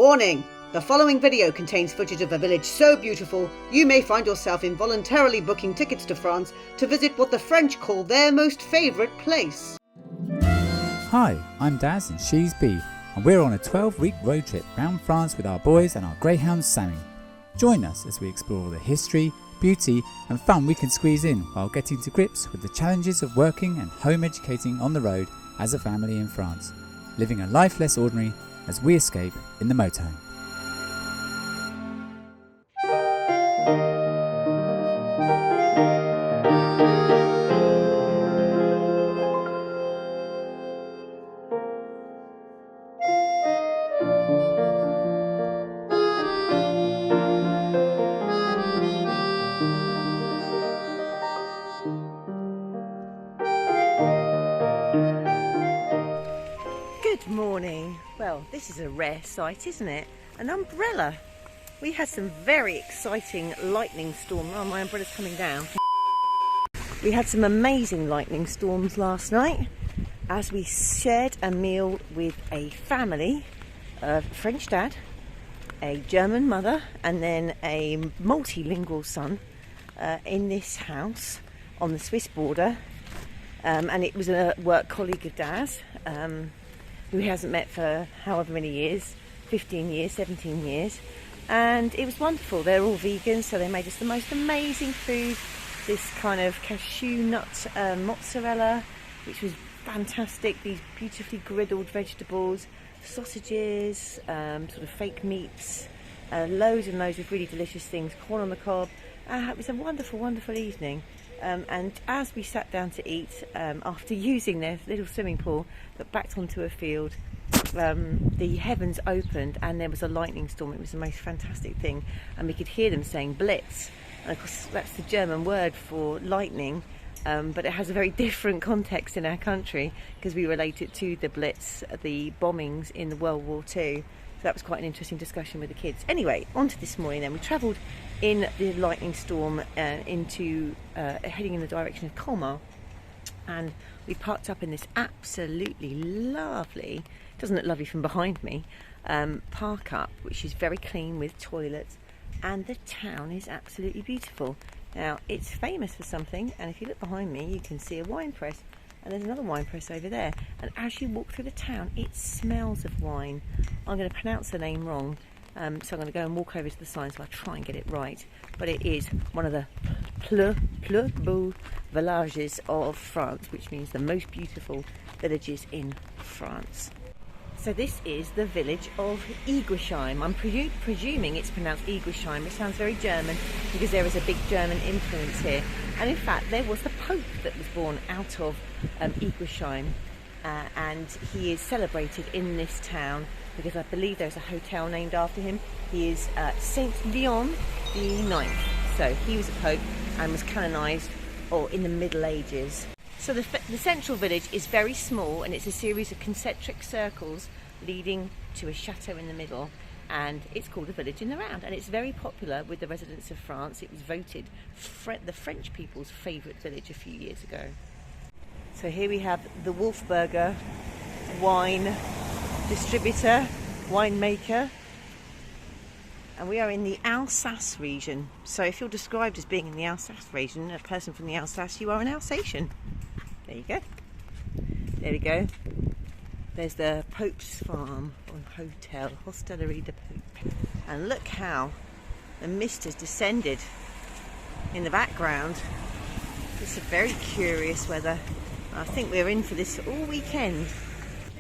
Warning! The following video contains footage of a village so beautiful you may find yourself involuntarily booking tickets to France to visit what the French call their most favourite place. Hi, I'm Daz and she's B, and we're on a 12-week road trip round France with our boys and our greyhound Sammy. Join us as we explore the history, beauty and fun we can squeeze in while getting to grips with the challenges of working and home educating on the road as a family in France, living a life less ordinary as we escape in the motorhome. Good morning. Well, this is a rare sight, isn't it? An umbrella. We had some very exciting lightning storms. Oh, my umbrella's coming down. We had some amazing lightning storms last night as we shared a meal with a family, a French dad, a German mother and then a multilingual son in this house on the Swiss border. And it was a work colleague of Dad's, who he hasn't met for however many years, 15 years, 17 years. And it was wonderful. They're all vegans, so they made us the most amazing food. This kind of cashew nut mozzarella, which was fantastic. These beautifully griddled vegetables, sausages, sort of fake meats, loads and loads of really delicious things, corn on the cob. It was a wonderful, wonderful evening. And as we sat down to eat, after using their little swimming pool that backed onto a field, the heavens opened and there was a lightning storm. It was the most fantastic thing, and we could hear them saying blitz, and of course that's the German word for lightning, but it has a very different context in our country because we relate it to the blitz, the bombings in the World War II. So that was quite an interesting discussion with the kids. Anyway, on to this morning then. We travelled in the lightning storm heading in the direction of Colmar, and we parked up in this absolutely lovely, doesn't look lovely from behind me, park up, which is very clean with toilets, and the town is absolutely beautiful. Now, it's famous for something, and if you look behind me you can see a wine press, and there's another wine press over there, and as you walk through the town it smells of wine. I'm going to pronounce the name wrong, so I'm going to go and walk over to the sign so I'll try and get it right, but it is one of the plus beaux villages of France, which means the most beautiful villages in France. So this is the village of Eguisheim. I'm presuming it's pronounced Eguisheim. It sounds very German because there is a big German influence here. And in fact, there was the Pope that was born out of Eguisheim, and he is celebrated in this town because I believe there's a hotel named after him. He is Saint Leon the Ninth. So he was a Pope and was canonised in the Middle Ages. So the central village is very small, and it's a series of concentric circles leading to a chateau in the middle, and it's called the Village in the Round, and it's very popular with the residents of France. It was voted the French people's favourite village a few years ago. So here we have the Wolfberger wine distributor, winemaker, and we are in the Alsace region. So if you're described as being in the Alsace region, a person from the Alsace, you are an Alsatian. There you go. There we go. There's the Pope's Farm or Hotel, Hostellerie de Pope. And look how the mist has descended in the background. It's a very curious weather. I think we're in for this all weekend.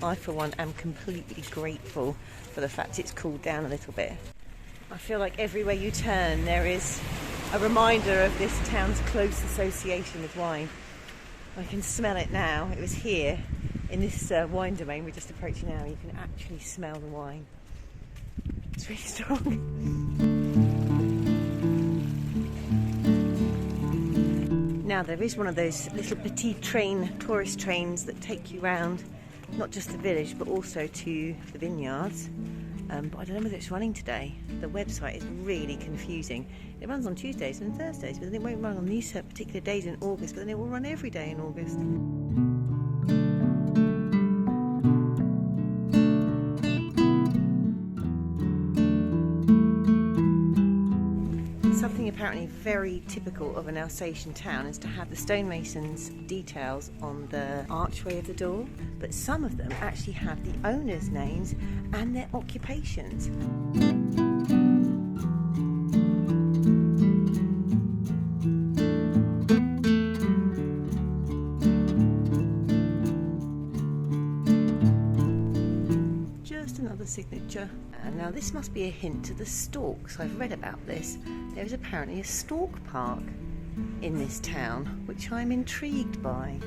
I, for one, am completely grateful for the fact it's cooled down a little bit. I feel like everywhere you turn there is a reminder of this town's close association with wine. I can smell it now. It was here in this wine domain we're just approaching now. You can actually smell the wine. It's really strong. Now there is one of those little petite tourist trains that take you around not just the village but also to the vineyards. But I don't know whether it's running today. The website is really confusing. It runs on Tuesdays and Thursdays, but then it won't run on these particular days in August, but then it will run every day in August. something apparently very typical of an Alsatian town is to have the stonemasons' details on the archway of the door, but some of them actually have the owners' names and their occupations. Signature. And now this must be a hint to the storks. I've read about this. There is apparently a stork park in this town, which I'm intrigued by.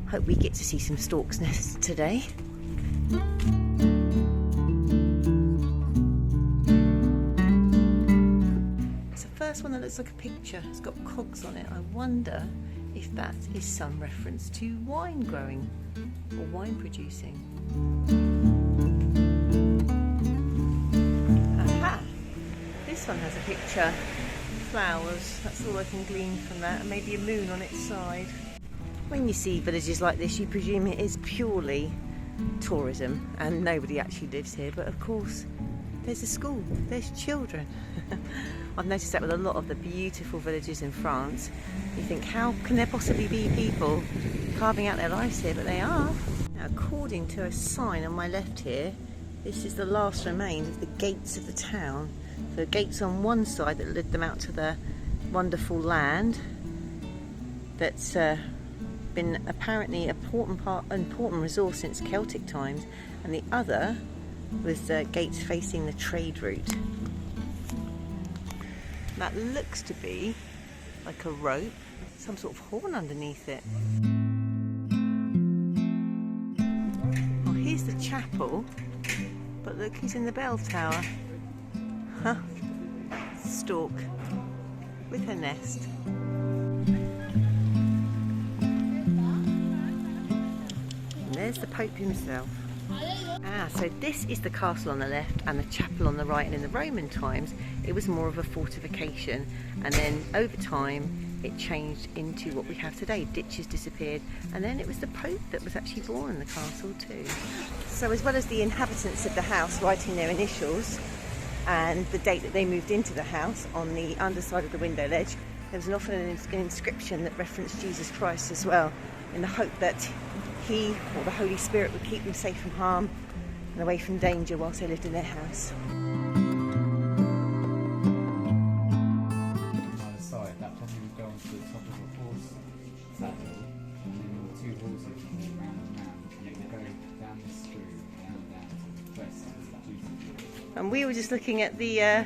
Hope we get to see some storks' nests today. It's the first one that looks like a picture. It's got cogs on it. I wonder if that is some reference to wine growing or wine producing. This one has a picture, flowers, that's all I can glean from that, and maybe a moon on its side. When you see villages like this, you presume it is purely tourism and nobody actually lives here, but of course there's a school, there's children. I've noticed that with a lot of the beautiful villages in France. You think, how can there possibly be people carving out their lives here? But they are. Now, according to a sign on my left here, this is the last remains of the gates of the town. The gates on one side that led them out to the wonderful land that's been apparently an important resource since Celtic times, and the other was the gates facing the trade route. That looks to be like a rope, some sort of horn underneath it. Oh, here's the chapel, but look who's in the bell tower. Huh? Stork with her nest. And there's the Pope himself. So this is the castle on the left and the chapel on the right, and in the Roman times it was more of a fortification, and then over time it changed into what we have today. Ditches disappeared, and then it was the Pope that was actually born in the castle too. So as well as the inhabitants of the house writing their initials and the date that they moved into the house on the underside of the window ledge, there was often an inscription that referenced Jesus Christ as well, in the hope that he or the Holy Spirit would keep them safe from harm and away from danger whilst they lived in their house. On the side, that probably would go onto the top of a horse saddle, and then the two horses would go round and round, and it would go down this street and down to the west of the. And we were just looking at the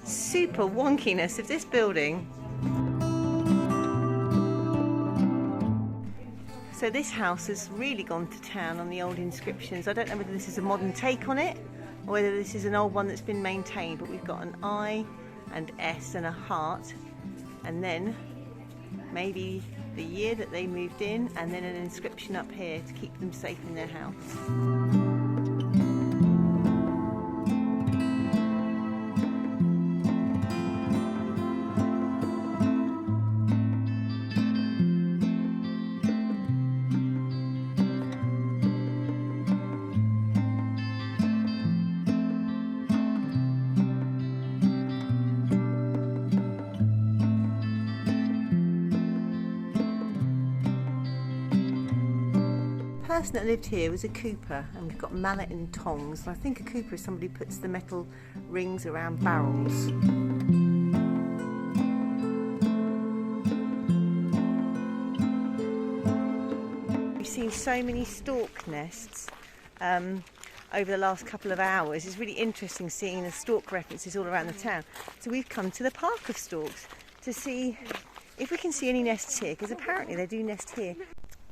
super wonkiness of this building. So this house has really gone to town on the old inscriptions. I don't know whether this is a modern take on it or whether this is an old one that's been maintained, but we've got an I and S and a heart, and then maybe the year that they moved in, and then an inscription up here to keep them safe in their house. The person that lived here was a cooper, and we've got mallet and tongs, and I think a cooper is somebody who puts the metal rings around barrels. We've seen so many stork nests over the last couple of hours. It's really interesting seeing the stork references all around the town. So we've come to the Park of Storks to see if we can see any nests here, because apparently they do nest here.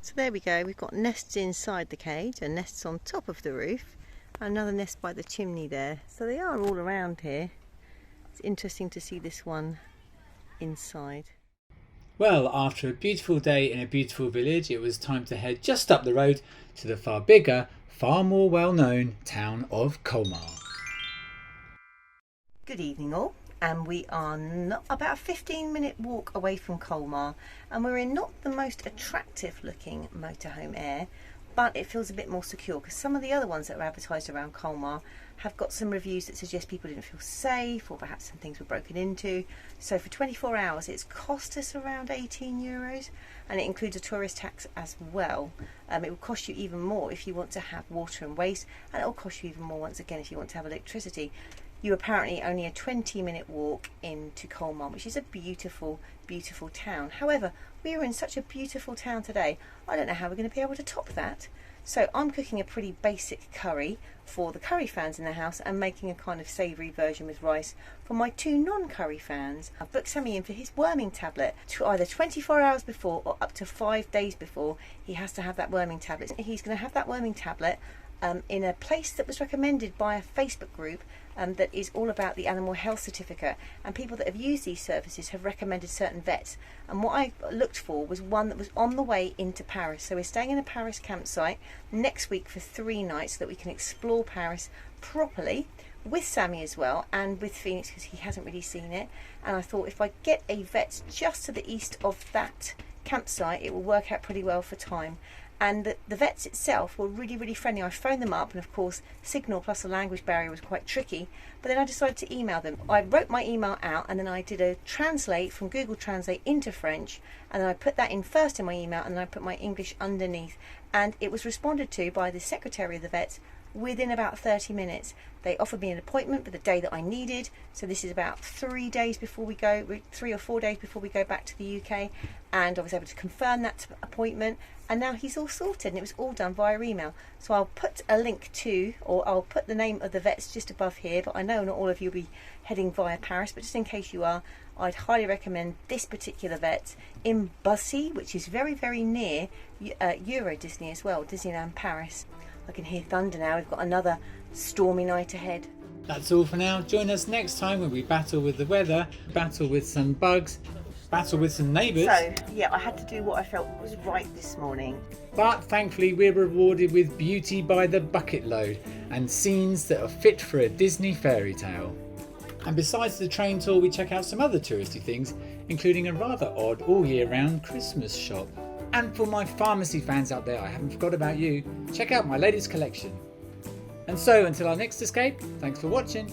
So there we go, we've got nests inside the cage and nests on top of the roof. Another nest by the chimney there. So they are all around here. It's interesting to see this one inside. Well, after a beautiful day in a beautiful village, it was time to head just up the road to the far bigger, far more well-known town of Colmar. Good evening all. And we are about a 15-minute walk away from Colmar, and we're in not the most attractive looking motorhome area, but it feels a bit more secure, because some of the other ones that are advertised around Colmar have got some reviews that suggest people didn't feel safe, or perhaps some things were broken into. So for 24 hours it's cost us around €18, and it includes a tourist tax as well. It will cost you even more if you want to have water and waste, and it will cost you even more once again if you want to have electricity. You apparently only a 20-minute walk into Colmar, which is a beautiful, beautiful town. However, we are in such a beautiful town today, I don't know how we're going to be able to top that. So I'm cooking a pretty basic curry for the curry fans in the house, and making a kind of savoury version with rice for my 2 non-curry fans. I've booked Sammy in for his worming tablet to either 24 hours before or up to 5 days before he has to have that worming tablet. He's going to have that worming tablet in a place that was recommended by a Facebook group that is all about the animal health certificate, and people that have used these services have recommended certain vets, and what I looked for was one that was on the way into Paris. So we're staying in a Paris campsite next week for 3 nights so that we can explore Paris properly with Sammy as well, and with Phoenix because he hasn't really seen it. And I thought if I get a vet just to the east of that campsite, it will work out pretty well for time. And the vets itself were really, really friendly. I phoned them up, and of course signal plus the language barrier was quite tricky, but then I decided to email them. I wrote my email out, and then I did a translate from Google Translate into French, and then I put that in first in my email, and then I put my English underneath, and it was responded to by the secretary of the vets within about 30 minutes. They offered me an appointment for the day that I needed, so this is about 3 days before we go, 3 or 4 days before we go back to the UK, and I was able to confirm that appointment, and now he's all sorted, and it was all done via email. So I'll put a link to, or I'll put the name of the vets just above here, but I know not all of you will be heading via Paris, but just in case you are, I'd highly recommend this particular vet in Bussy, which is very, very near Euro Disney as well, Disneyland Paris. I can hear thunder now. We've got another stormy night ahead. That's all for now. Join us next time when we battle with the weather, battle with some bugs, battle with some neighbours. So, yeah, I had to do what I felt was right this morning. But thankfully we're rewarded with beauty by the bucket load and scenes that are fit for a Disney fairy tale. And besides the train tour, we check out some other touristy things, including a rather odd all year round Christmas shop. And for my pharmacy fans out there, I haven't forgot about you. Check out my latest collection. And so until our next escape, thanks for watching.